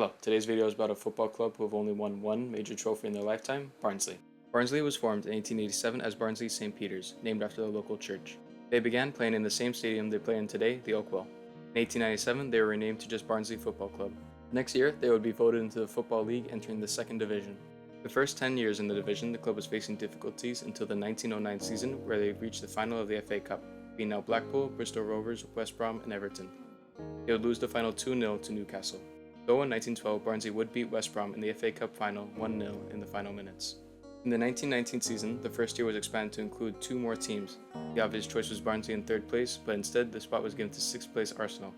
Hello, today's video is about a football club who have only won one major trophy in their lifetime, Barnsley. Barnsley was formed in 1887 as Barnsley St. Peter's, named after the local church. They began playing in the same stadium they play in today, the Oakwell. In 1897, they were renamed to just Barnsley Football Club. Next year, they would be voted into the Football League, entering the second division. The first 10 years in the division, the club was facing difficulties until the 1909 season, where they reached the final of the FA Cup, beating out Blackpool, Bristol Rovers, West Brom, and Everton. They would lose the final 2-0 to Newcastle. Though in 1912, Barnsley would beat West Brom in the FA Cup final 1-0 in the final minutes. In the 1919 season, the first year was expanded to include two more teams. The obvious choice was Barnsley in third place, but instead the spot was given to sixth place Arsenal.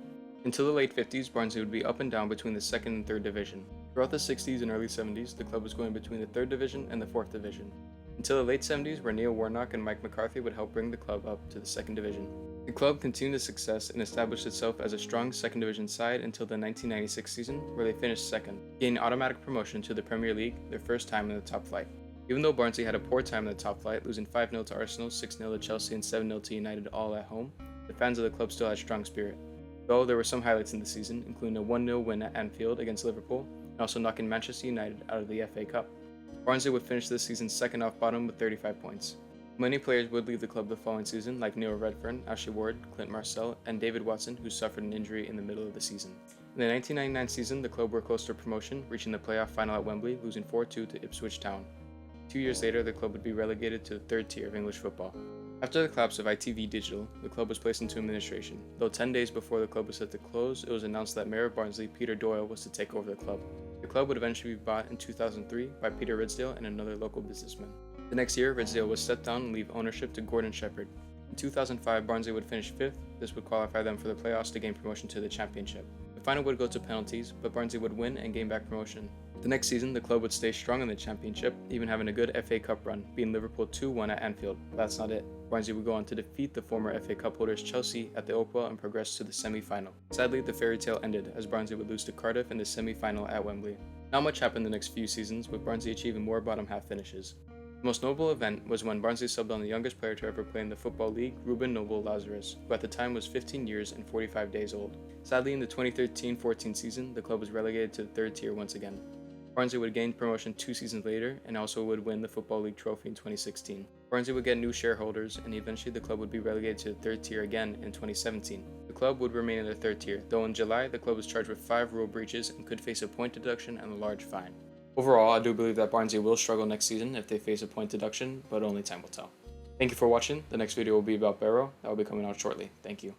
Until the late 50s, Barnsley would be up and down between the second and third division. Throughout the 60s and early 70s, the club was going between the third division and the fourth division. Until the late 70s, where Neil Warnock and Mike McCarthy would help bring the club up to the second division. The club continued its success and established itself as a strong second division side until the 1996 season, where they finished second, gaining automatic promotion to the Premier League, their first time in the top flight. Even though Barnsley had a poor time in the top flight, losing 5-0 to Arsenal, 6-0 to Chelsea, and 7-0 to United all at home, the fans of the club still had strong spirit. Though there were some highlights in the season, including a 1-0 win at Anfield against Liverpool, and also knocking Manchester United out of the FA Cup. Barnsley would finish this season second off bottom with 35 points. Many players would leave the club the following season, like Neil Redfern, Ashley Ward, Clint Marcel, and David Watson, who suffered an injury in the middle of the season. In the 1999 season, the club were close to promotion, reaching the playoff final at Wembley, losing 4-2 to Ipswich Town. 2 years later, the club would be relegated to the third tier of English football. After the collapse of ITV Digital, the club was placed into administration. Though 10 days before the club was set to close, it was announced that Mayor of Barnsley, Peter Doyle, was to take over the club. The club would eventually be bought in 2003 by Peter Ridsdale and another local businessman. The next year, Ridsdale would step down and leave ownership to Gordon Shepherd. In 2005, Barnsley would finish 5th. This would qualify them for the playoffs to gain promotion to the Championship. The final would go to penalties, but Barnsley would win and gain back promotion. The next season, the club would stay strong in the Championship, even having a good FA Cup run, beating Liverpool 2-1 at Anfield. But that's not it. Barnsley would go on to defeat the former FA Cup holders Chelsea at the Oakwell and progress to the semi-final. Sadly, the fairy tale ended as Barnsley would lose to Cardiff in the semi-final at Wembley. Not much happened the next few seasons, with Barnsley achieving more bottom half finishes. The most notable event was when Barnsley subbed on the youngest player to ever play in the Football League, Ruben Noble Lazarus, who at the time was 15 years and 45 days old. Sadly, in the 2013-14 season, the club was relegated to the third tier once again. Barnsley would gain promotion 2 seasons later and also would win the Football League trophy in 2016. Barnsley would get new shareholders and eventually the club would be relegated to the third tier again in 2017. The club would remain in the third tier, though in July the club was charged with 5 rule breaches and could face a point deduction and a large fine. Overall, I do believe that Barnsley will struggle next season if they face a point deduction, but only time will tell. Thank you for watching. The next video will be about Barrow. That will be coming out shortly. Thank you.